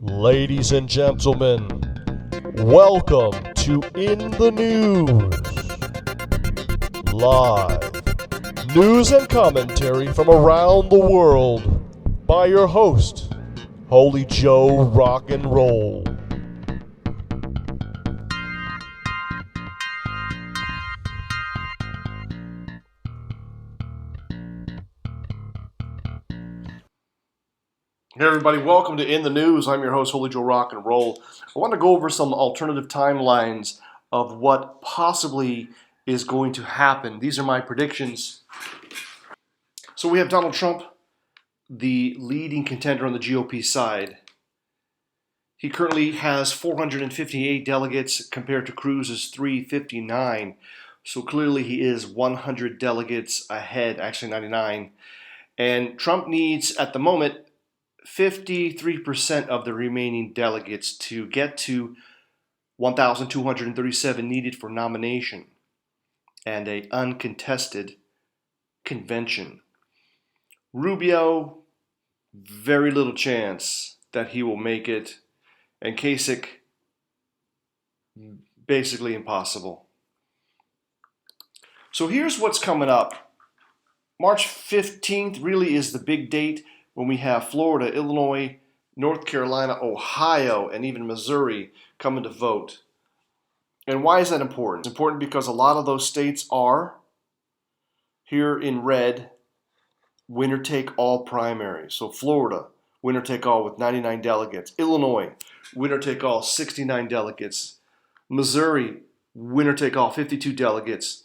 Ladies and gentlemen, welcome to In the News. Live news and commentary from around the world by your host, Holy Joe Rock and Roll. Hey everybody, welcome to In the News. I'm your host, Holy Joe Rock and Roll. I want to go over some alternative timelines of what possibly is going to happen. These are my predictions. So we have Donald Trump, the leading contender on the GOP side. He currently has 458 delegates compared to Cruz's 359. So clearly he is 100 delegates ahead, actually 99. And Trump needs, at the moment, 53% of the remaining delegates to get to 1,237 needed for nomination and an uncontested convention. Rubio, very little chance that he will make it, and Kasich, basically impossible. So here's what's coming up. March 15th really is the big date when we have Florida, Illinois, North Carolina, Ohio, and even Missouri coming to vote. And why is that important? It's important because a lot of those states are, here in red, winner-take-all primaries. So Florida, winner-take-all with 99 delegates. Illinois, winner-take-all, 69 delegates. Missouri, winner-take-all, 52 delegates.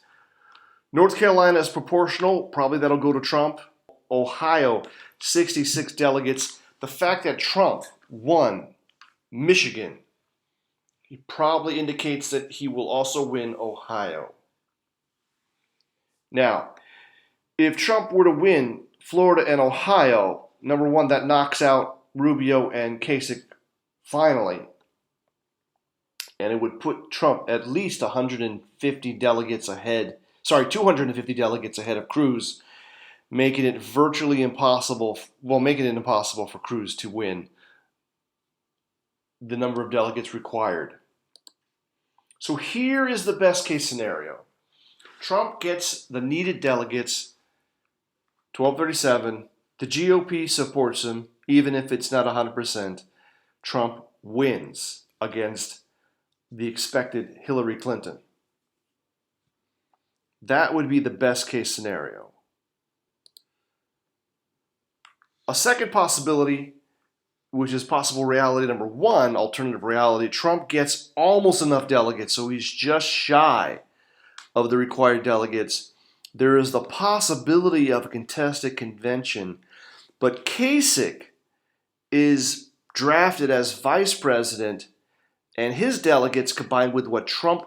North Carolina is proportional. Probably that'll go to Trump. Ohio, 66 delegates. The fact that Trump won Michigan, he probably indicates that he will also win Ohio. Now, if Trump were to win Florida and Ohio, number one, that knocks out Rubio and Kasich finally. And it would put Trump at least 250 delegates ahead of Cruz, making it virtually impossible, making it impossible for Cruz to win the number of delegates required. So here is the best case scenario. Trump gets the needed delegates, 1237. The GOP supports him, even if it's not 100%. Trump wins against the expected Hillary Clinton. That would be the best case scenario. A second possibility, which is possible reality number one, alternative reality, Trump gets almost enough delegates, so he's just shy of the required delegates. There is the possibility of a contested convention, but Kasich is drafted as vice president, and his delegates combined with what Trump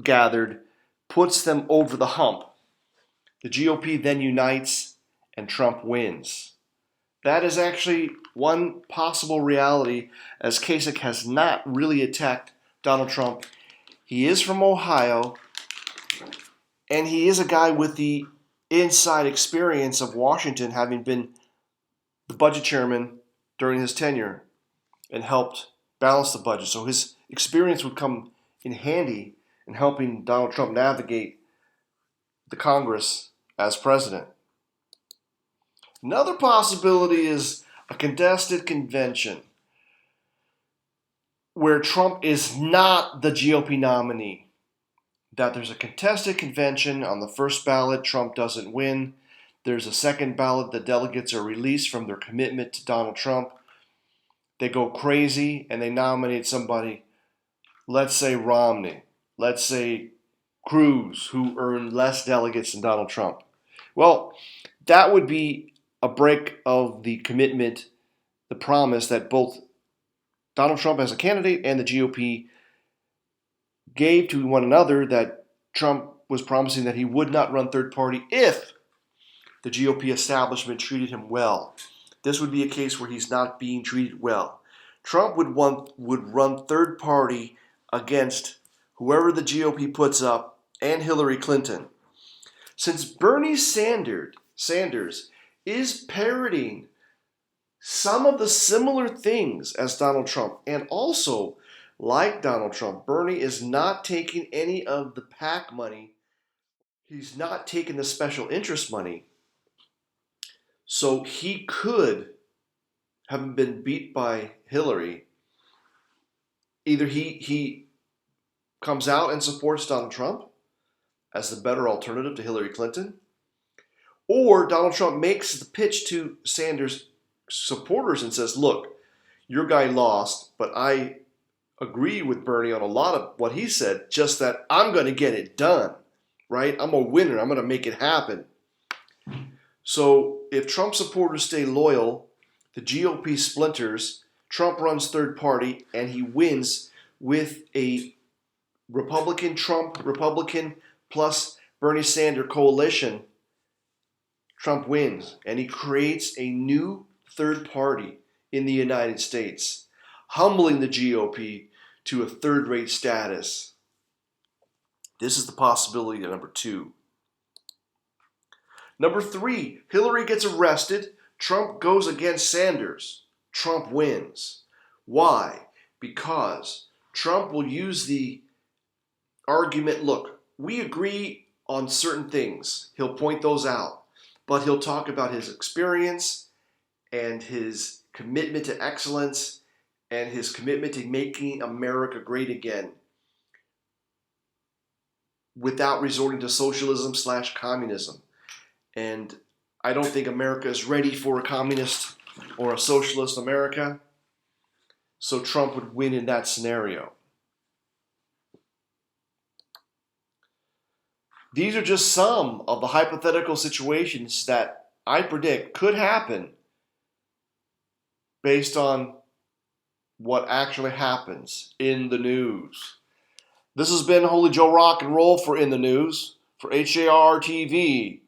gathered puts them over the hump. The GOP then unites and Trump wins. That is actually one possible reality, as Kasich has not really attacked Donald Trump. He is from Ohio, and he is a guy with the inside experience of Washington, having been the budget chairman during his tenure and helped balance the budget. So his experience would come in handy in helping Donald Trump navigate the Congress as president. Another possibility is a contested convention where Trump is not the GOP nominee. That there's a contested convention. On the first ballot, Trump doesn't win. There's a second ballot. The delegates are released from their commitment to Donald Trump. They go crazy and they nominate somebody, let's say Romney, let's say Cruz, who earned less delegates than Donald Trump. Well, that would be a break of the commitment, the promise that both Donald Trump as a candidate and the GOP gave to one another, that Trump was promising that he would not run third party if the GOP establishment treated him well. This would be a case where he's not being treated well. Trump would run third party against whoever the GOP puts up and Hillary Clinton. Since Bernie Sanders is parroting some of the similar things as Donald Trump. And also, like Donald Trump, Bernie is not taking any of the PAC money. He's not taking the special interest money. So he could, having been beat by Hillary, either he comes out and supports Donald Trump as the better alternative to Hillary Clinton, or Donald Trump makes the pitch to Sanders' supporters and says, look, your guy lost, but I agree with Bernie on a lot of what he said, just that I'm going to get it done, right? I'm a winner. I'm going to make it happen. So if Trump supporters stay loyal, the GOP splinters, Trump runs third party, and he wins with a Republican-Trump, Republican plus Bernie Sanders coalition. Trump wins, and he creates a new third party in the United States, humbling the GOP to a third-rate status. This is the possibility of number 2. Number 3, Hillary gets arrested. Trump goes against Sanders. Trump wins. Why? Because Trump will use the argument, look, we agree on certain things. He'll point those out. But he'll talk about his experience and his commitment to excellence and his commitment to making America great again without resorting to socialism/communism. And I don't think America is ready for a communist or a socialist America. So Trump would win in that scenario. These are just some of the hypothetical situations that I predict could happen based on what actually happens in the news. This has been Holy Joe Rock and Roll for In the News, for HJRR TV.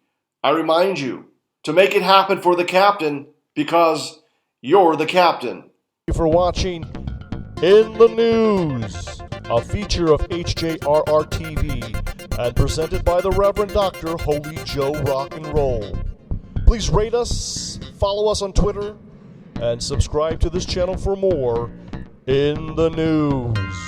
I remind you to make it happen for the captain, because you're the captain. Thank you for watching In the News, a feature of HJRR TV and presented by the Reverend Dr. Holy Joe Rock and Roll. Please rate us, follow us on Twitter, and subscribe to this channel for more In the News.